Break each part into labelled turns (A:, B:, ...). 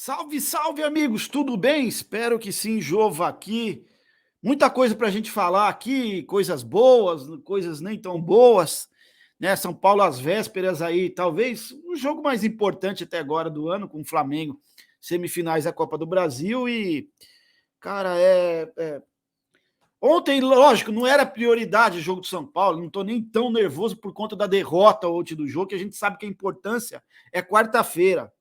A: Salve, salve, amigos, tudo bem? Espero que sim, Jova aqui. Muita coisa para a gente falar aqui, coisas boas, coisas nem tão boas, né? São Paulo às vésperas aí, talvez o jogo mais importante até agora do ano, com o Flamengo, semifinais da Copa do Brasil e, cara, Ontem, lógico, não era prioridade o jogo do São Paulo, não estou nem tão nervoso por conta da derrota ontem do jogo, que a gente sabe que a importância é quarta-feira.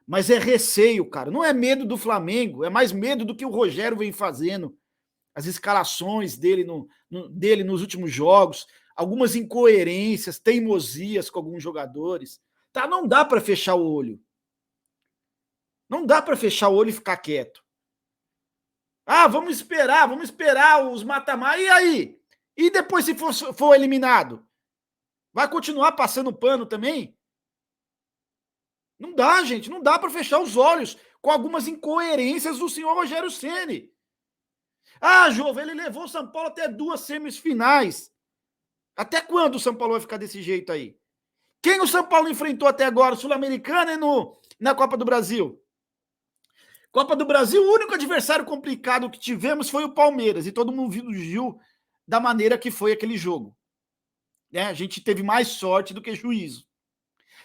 A: Mas é receio, cara. Não é medo do Flamengo, é mais medo do que o Rogério vem fazendo. As escalações dele, dele nos últimos jogos, algumas incoerências, teimosias com alguns jogadores. Tá, não dá para fechar o olho. Não dá para fechar o olho e ficar quieto. Ah, vamos esperar os mata-mata. E aí? E depois, se for eliminado? Vai continuar passando pano também? Não dá, gente, não dá para fechar os olhos com algumas incoerências do senhor Rogério Ceni. Ah, Jova, ele levou o São Paulo até 2 semifinais. Até quando o São Paulo vai ficar desse jeito aí? Quem o São Paulo enfrentou até agora? Sul-Americana e na Copa do Brasil? Copa do Brasil, o único adversário complicado que tivemos foi o Palmeiras. E todo mundo viu da maneira que foi aquele jogo. Né? A gente teve mais sorte do que juízo.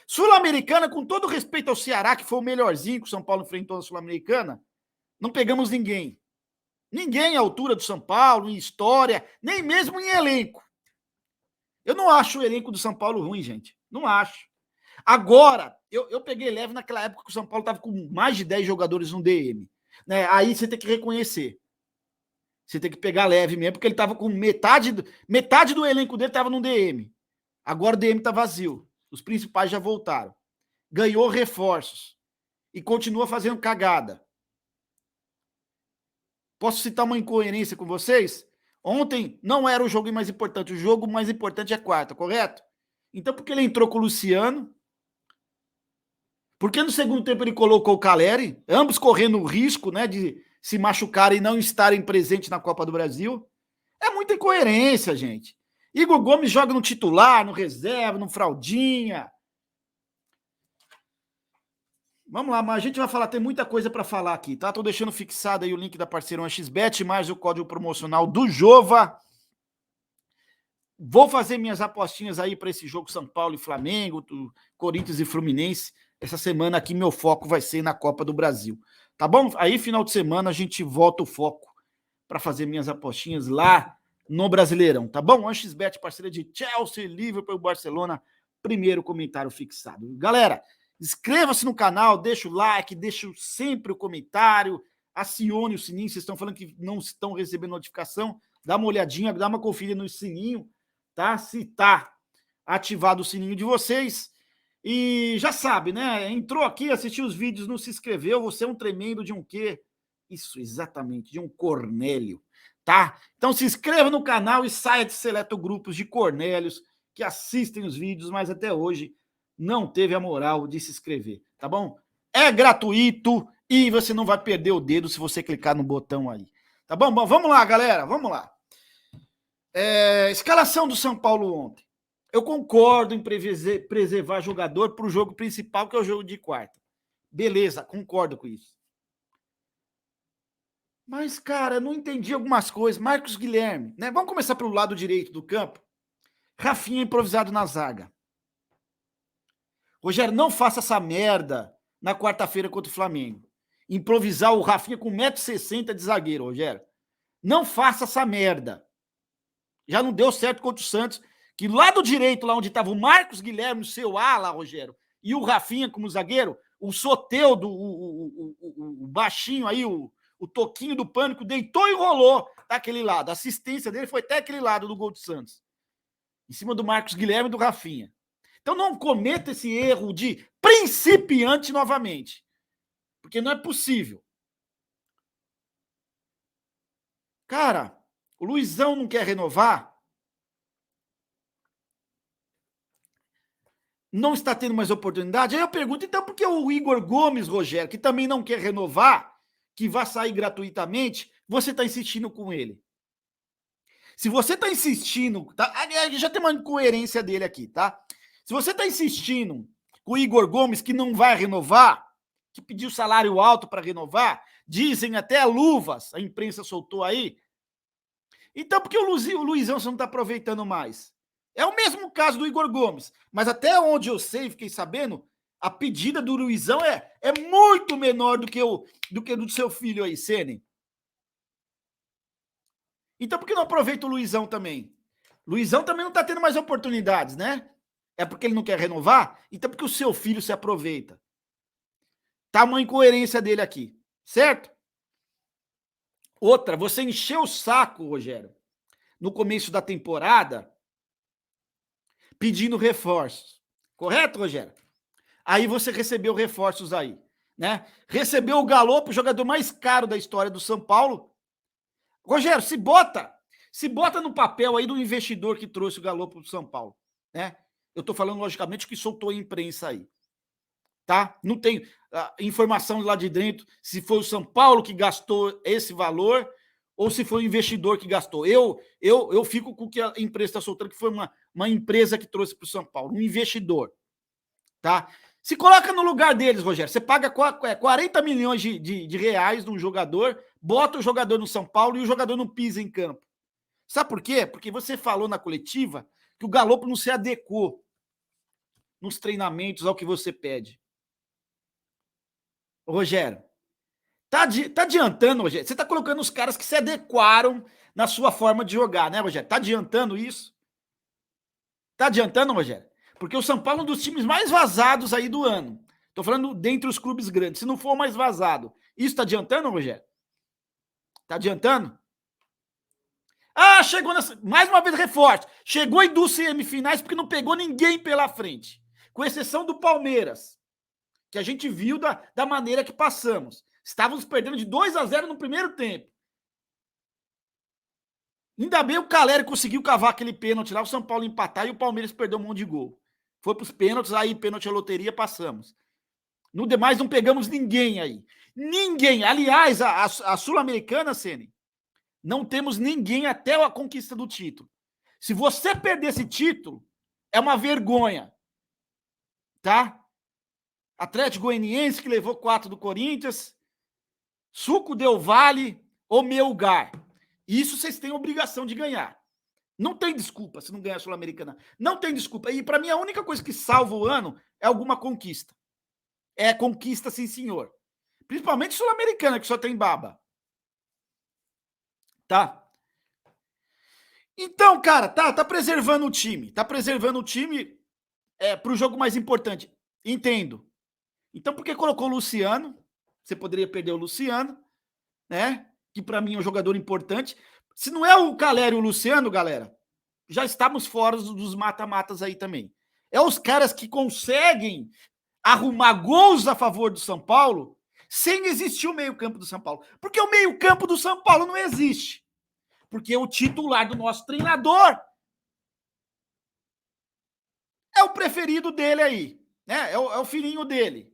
A: Sul-Americana, com todo respeito ao Ceará, que foi o melhorzinho que o São Paulo enfrentou na Sul-Americana, não pegamos ninguém. Ninguém à altura do São Paulo, em história, nem mesmo em elenco. Eu não acho o elenco do São Paulo ruim, gente. Não acho. Agora, eu peguei leve naquela época que o São Paulo estava com mais de 10 jogadores no DM. Né? Aí você tem que reconhecer. Você tem que pegar leve mesmo, porque ele estava com metade do elenco dele estava no DM. Agora o DM está vazio. Os principais já voltaram. Ganhou reforços. E continua fazendo cagada. Posso citar uma incoerência com vocês? Ontem não era o jogo mais importante. O jogo mais importante é quarta, correto? Então, por que ele entrou com o Luciano? Por que no segundo tempo ele colocou o Caleri? Ambos correndo o risco, né, de se machucarem e não estarem presentes na Copa do Brasil. É muita incoerência, gente. Igor Gomes joga no titular, no reserva, no fraldinha. Vamos lá, mas a gente vai falar, tem muita coisa para falar aqui, tá? Tô deixando fixado aí o link da parceirona XBET, mais o código promocional do Jova. Vou fazer minhas apostinhas aí para esse jogo São Paulo e Flamengo, Corinthians e Fluminense. Essa semana aqui meu foco vai ser na Copa do Brasil. Tá bom? Aí final de semana a gente volta o foco para fazer minhas apostinhas lá no Brasileirão, tá bom? A XBET, parceira de Chelsea, Liverpool e Barcelona, primeiro comentário fixado. Galera, inscreva-se no canal, deixa o like, deixa sempre o comentário, acione o sininho. Vocês estão falando que não estão recebendo notificação, dá uma olhadinha, dá uma conferida no sininho, tá? Se tá ativado o sininho de vocês. E já sabe, né? Entrou aqui, assistiu os vídeos, não se inscreveu, você é um tremendo de um quê? Isso, exatamente, de um Cornélio, tá? Então se inscreva no canal e saia de seleto grupos de Cornélios que assistem os vídeos, mas até hoje não teve a moral de se inscrever, tá bom? É gratuito e você não vai perder o dedo se você clicar no botão aí, tá bom? Bom, vamos lá, galera, vamos lá. Escalação do São Paulo ontem. Eu concordo em preservar jogador para o jogo principal, que é o jogo de quarta. Beleza, concordo com isso. Mas, cara, não entendi algumas coisas. Marcos Guilherme, né? Vamos começar pelo lado direito do campo. Rafinha improvisado na zaga. Rogério, não faça essa merda na quarta-feira contra o Flamengo. Improvisar o Rafinha com 1,60 m de zagueiro, Rogério. Não faça essa merda. Já não deu certo contra o Santos, que lado direito, lá onde estava o Marcos Guilherme, o seu ala, Rogério, e o Rafinha como zagueiro, o Soteldo, o baixinho aí, o toquinho do pânico, deitou e rolou daquele lado. A assistência dele foi até aquele lado do gol do Santos. Em cima do Marcos Guilherme e do Rafinha. Então não cometa esse erro de principiante novamente. Porque não é possível. Cara, o Luizão não quer renovar. Não está tendo mais oportunidade. Aí eu pergunto, então por que o Igor Gomes, Rogério, que também não quer renovar, que vai sair gratuitamente, você está insistindo com ele? Se você está insistindo, tá? Já tem uma incoerência dele aqui, tá? Se você está insistindo com o Igor Gomes, que não vai renovar, que pediu salário alto para renovar, dizem até luvas, a imprensa soltou aí. Então, por que o Luizão você não está aproveitando mais? É o mesmo caso do Igor Gomes, mas até onde eu sei, fiquei sabendo, a pedida do Luizão é muito menor do que do seu filho aí, Ceni. Então, por que não aproveita o Luizão também? Luizão também não está tendo mais oportunidades, né? É porque ele não quer renovar? Então, porque o seu filho se aproveita. Tá uma incoerência dele aqui, certo? Outra, você encheu o saco, Rogério, no começo da temporada, pedindo reforços. Correto, Rogério? Aí você recebeu reforços aí, né? Recebeu o Galopo, o jogador mais caro da história do São Paulo. Rogério, se bota no papel aí do investidor que trouxe o Galopo pro São Paulo, né? Eu tô falando, logicamente, o que soltou a imprensa aí, tá? Não tem informação lá de dentro se foi o São Paulo que gastou esse valor ou se foi o investidor que gastou. Eu fico com o que a imprensa está soltando, que foi uma empresa que trouxe para o São Paulo, um investidor, tá? Se coloca no lugar deles, Rogério, você paga 40 milhões de reais num jogador, bota o jogador no São Paulo e o jogador não pisa em campo. Sabe por quê? Porque você falou na coletiva que o Galopo não se adequou nos treinamentos ao que você pede. Rogério, tá adiantando, Rogério? Você tá colocando os caras que se adequaram na sua forma de jogar, né, Rogério? Tá adiantando isso? Tá adiantando, Rogério? Porque o São Paulo é um dos times mais vazados aí do ano. Tô falando dentre os clubes grandes. Se não for o mais vazado, isso tá adiantando, Rogério? Tá adiantando? Ah, chegou nessa. Mais uma vez reforço. Chegou em duas semifinais porque não pegou ninguém pela frente. Com exceção do Palmeiras, que a gente viu da maneira que passamos. Estávamos perdendo de 2-0 no primeiro tempo. Ainda bem o Caleri conseguiu cavar aquele pênalti lá, o São Paulo empatar e o Palmeiras perdeu um monte de gol. Foi para os pênaltis, aí pênalti à loteria, passamos. No demais, não pegamos ninguém aí. Ninguém. Aliás, a Sul-Americana, Ceni, não temos ninguém até a conquista do título. Se você perder esse título, é uma vergonha. Tá? Atlético Goianiense, que levou 4 do Corinthians, Suco Del Valle ou Melgar. Isso vocês têm obrigação de ganhar. Não tem desculpa se não ganhar a Sul-Americana. Não tem desculpa. E para mim a única coisa que salva o ano é alguma conquista. É conquista, sim, senhor. Principalmente Sul-Americana, que só tem baba. Tá? Então, cara, tá preservando o time. Tá preservando o time pro jogo mais importante. Entendo. Então, por que colocou o Luciano? Você poderia perder o Luciano, né? Que para mim é um jogador importante. Se não é o Caleri e o Luciano, galera, já estamos fora dos mata-matas aí também. É os caras que conseguem arrumar gols a favor do São Paulo sem existir o meio-campo do São Paulo. Porque o meio-campo do São Paulo não existe. Porque o titular do nosso treinador é o preferido dele aí, né? É o filhinho dele,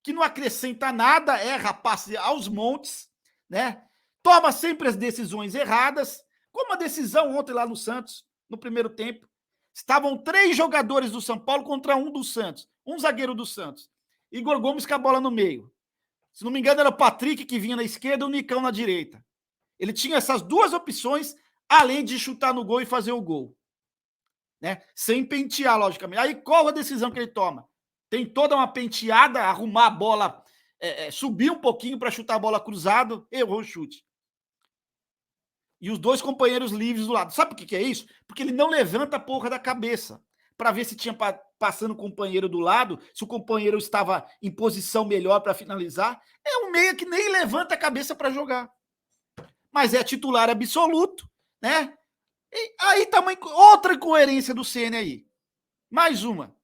A: que não acrescenta nada, é rapaz aos montes, né? Toma sempre as decisões erradas, como a decisão ontem lá no Santos, no primeiro tempo. Estavam 3 jogadores do São Paulo contra um do Santos, um zagueiro do Santos. Igor Gomes com a bola no meio. Se não me engano, era o Patrick que vinha na esquerda e o Nicão na direita. Ele tinha essas duas opções, além de chutar no gol e fazer o gol. Né? Sem pentear, logicamente. Aí qual a decisão que ele toma? Tem toda uma penteada, arrumar a bola, subir um pouquinho para chutar a bola cruzado, errou o chute. E os 2 companheiros livres do lado. Sabe por que é isso? Porque ele não levanta a porra da cabeça para ver se tinha passando o companheiro do lado, se o companheiro estava em posição melhor para finalizar. É um meia que nem levanta a cabeça para jogar. Mas é titular absoluto, né? E aí tá outra incoerência do Ceni aí. Mais uma.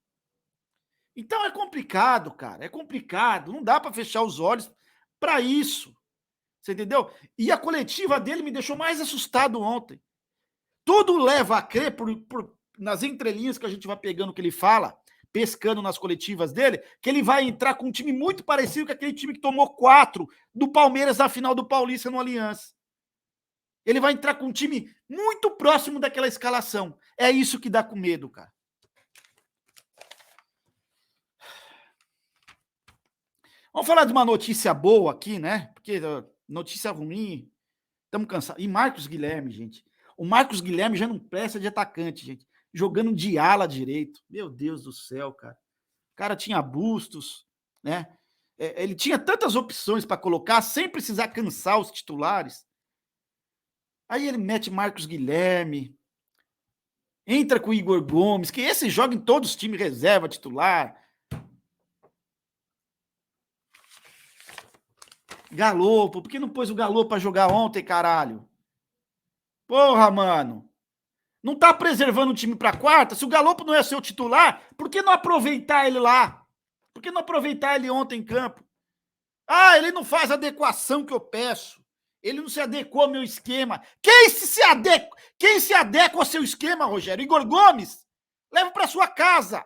A: Então é complicado, cara. É complicado. Não dá para fechar os olhos para isso. Você entendeu? E a coletiva dele me deixou mais assustado ontem. Tudo leva a crer, nas entrelinhas que a gente vai pegando o que ele fala, pescando nas coletivas dele, que ele vai entrar com um time muito parecido com aquele time que tomou 4 do Palmeiras na final do Paulista no Aliança. Ele vai entrar com um time muito próximo daquela escalação. É isso que dá com medo, cara. Vamos falar de uma notícia boa aqui, né? Porque notícia ruim, estamos cansados. E Marcos Guilherme, gente. O Marcos Guilherme já não presta de atacante, gente. Jogando de ala direito. Meu Deus do céu, cara. O cara tinha Bustos, né? Ele tinha tantas opções para colocar sem precisar cansar os titulares. Aí ele mete Marcos Guilherme, entra com o Igor Gomes, que esse joga em todos os times reserva, titular. Galopo, por que não pôs o Galopo para jogar ontem, caralho? Porra, mano. Não tá preservando o time para quarta? Se o Galopo não é seu titular, por que não aproveitar ele lá? Por que não aproveitar ele ontem em campo? Ah, ele não faz a adequação que eu peço. Ele não se adequou ao meu esquema. Quem se adequa ao seu esquema, Rogério? Igor Gomes? Leva para sua casa.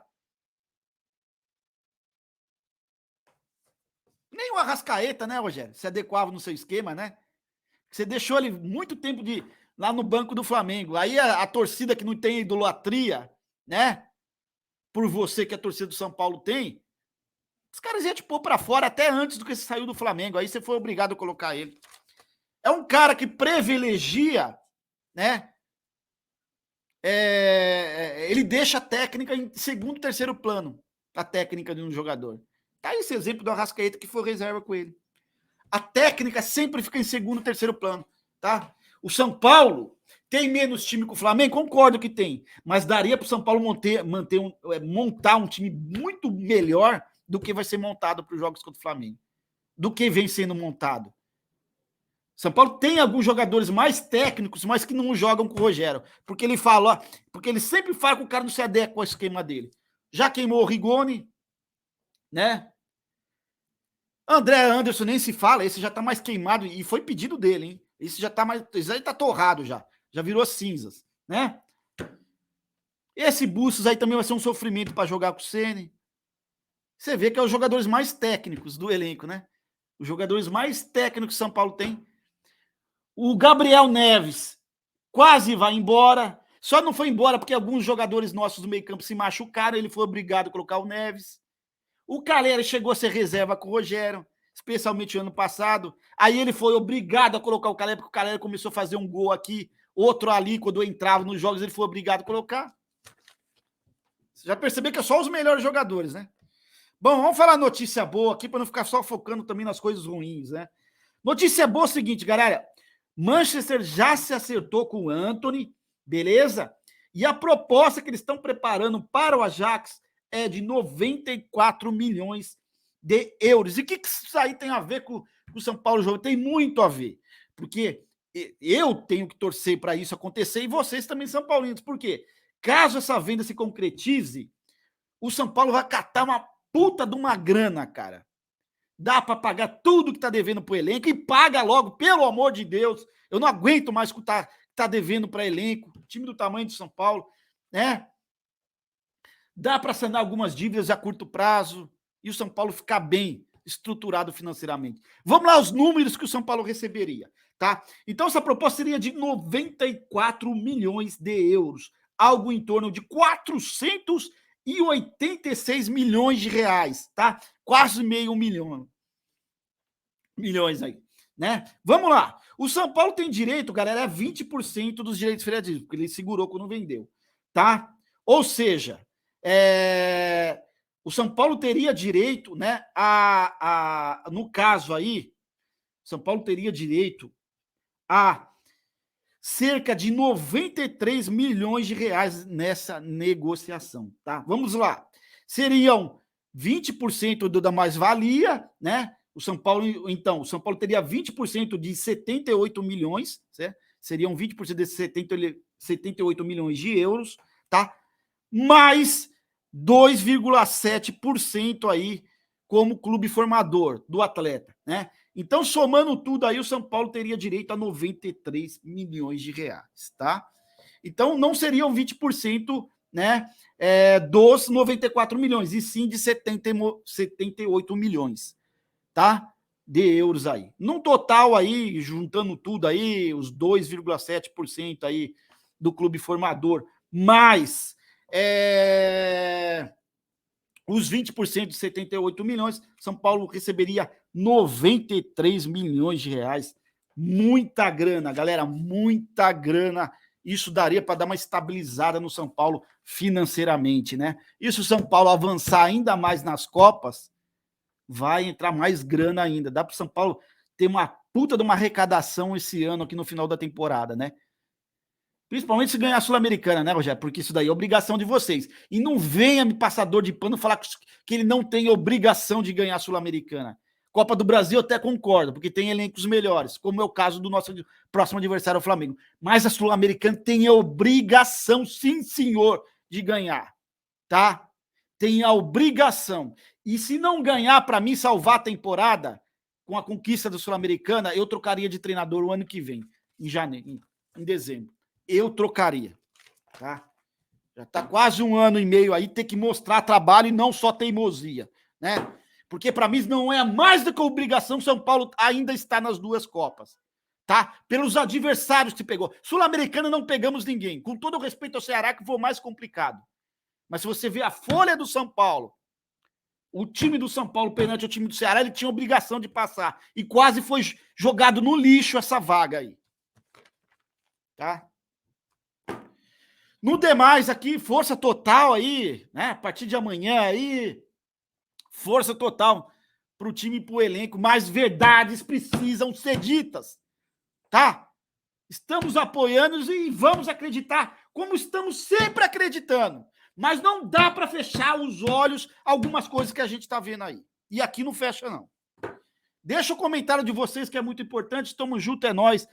A: Nem o Arrascaeta, né, Rogério? Se adequava no seu esquema, né? Você deixou ele muito tempo lá no banco do Flamengo. Aí a torcida que não tem idolatria, né? Por você que a torcida do São Paulo tem, os caras iam te pôr pra fora até antes do que você saiu do Flamengo. Aí você foi obrigado a colocar ele. É um cara que privilegia, né? Ele deixa a técnica em segundo, terceiro plano. A técnica de um jogador. Tá esse exemplo do Arrascaeta que foi reserva com ele. A técnica sempre fica em segundo, terceiro plano, tá? O São Paulo tem menos time que o Flamengo? Concordo que tem, mas daria para o São Paulo montar um time muito melhor do que vai ser montado para os jogos contra o Flamengo, do que vem sendo montado. São Paulo tem alguns jogadores mais técnicos, mas que não jogam com o Rogério, porque ele fala, porque ele sempre fala que o cara não se adequa ao esquema dele. Já queimou o Rigoni, né? André Anderson nem se fala, esse já tá mais queimado e foi pedido dele, hein? Esse já tá mais, esse aí tá torrado já virou cinzas, né? Esse Bustos aí também vai ser um sofrimento para jogar com o Ceni. Você vê que é os jogadores mais técnicos do elenco, né? Os jogadores mais técnicos que São Paulo tem. O Gabriel Neves quase vai embora, só não foi embora porque alguns jogadores nossos do meio-campo se machucaram, ele foi obrigado a colocar o Neves. O Calera chegou a ser reserva com o Rogério, especialmente ano passado. Aí ele foi obrigado a colocar o Calera, porque o Calera começou a fazer um gol aqui, outro ali, quando eu entrava nos jogos, ele foi obrigado a colocar. Você já percebeu que é só os melhores jogadores, né? Bom, vamos falar notícia boa aqui, para não ficar só focando também nas coisas ruins, né? Notícia boa é o seguinte, galera. Manchester já se acertou com o Antony, beleza? E a proposta que eles estão preparando para o Ajax é de 94 milhões de euros. E o que isso aí tem a ver com o São Paulo jogo? Tem muito a ver, porque eu tenho que torcer para isso acontecer e vocês também são paulinos. Por quê? Caso essa venda se concretize, o São Paulo vai catar uma puta de uma grana, cara. Dá para pagar tudo que tá devendo pro elenco e paga logo, pelo amor de Deus. Eu não aguento mais que tá devendo para elenco, time do tamanho de São Paulo, né? Dá para sanar algumas dívidas a curto prazo e o São Paulo ficar bem estruturado financeiramente. Vamos lá os números que o São Paulo receberia, tá? Então essa proposta seria de 94 milhões de euros, algo em torno de 486 milhões de reais, tá? Quase meio milhões aí, né? Vamos lá. O São Paulo tem direito, galera, a 20% dos direitos federativos, porque ele segurou quando vendeu, tá? Ou seja, o São Paulo teria direito, né? No caso aí, São Paulo teria direito a cerca de 93 milhões de reais nessa negociação, tá? Vamos lá. Seriam 20% da mais-valia, né? O São Paulo teria 20% de 78 milhões, certo? Seriam 20% desses 78 milhões de euros, tá? Mais 2,7% aí como clube formador do atleta, né? Então, somando tudo aí, o São Paulo teria direito a 93 milhões de reais, tá? Então, não seriam 20%, né, dos 94 milhões, e sim de 78 milhões, tá? De euros aí. Num total aí, juntando tudo aí, os 2,7% aí do clube formador, mais os 20% de 78 milhões, São Paulo receberia 93 milhões de reais. Muita grana, galera, muita grana. Isso daria para dar uma estabilizada no São Paulo financeiramente, né? E se o São Paulo avançar ainda mais nas Copas, vai entrar mais grana ainda. Dá para o São Paulo ter uma puta de uma arrecadação esse ano aqui no final da temporada, né? Principalmente se ganhar a Sul-Americana, né, Rogério? Porque isso daí é obrigação de vocês. E não venha me passador de pano falar que ele não tem obrigação de ganhar a Sul-Americana. Copa do Brasil eu até concordo, porque tem elencos melhores, como é o caso do nosso próximo adversário, o Flamengo. Mas a Sul-Americana tem a obrigação, sim, senhor, de ganhar, tá? Tem a obrigação. E se não ganhar, para mim, salvar a temporada com a conquista da Sul-Americana, eu trocaria de treinador o ano que vem, em janeiro, em dezembro. Eu trocaria, tá? Já tá quase um ano e meio aí, ter que mostrar trabalho e não só teimosia, né? Porque para mim não é mais do que obrigação, São Paulo ainda está nas duas Copas, tá? Pelos adversários que pegou. Sul-Americana não pegamos ninguém, com todo o respeito ao Ceará, que foi o mais complicado. Mas se você vê a folha do São Paulo, o time do São Paulo perante o time do Ceará, ele tinha obrigação de passar. E quase foi jogado no lixo essa vaga aí, tá? No demais aqui, força total aí, né? A partir de amanhã aí, força total pro time e pro elenco, mas verdades precisam ser ditas, tá? Estamos apoiando e vamos acreditar, como estamos sempre acreditando. Mas não dá para fechar os olhos algumas coisas que a gente tá vendo aí. E aqui não fecha, não. Deixa o comentário de vocês que é muito importante. Tamo junto, é nóis.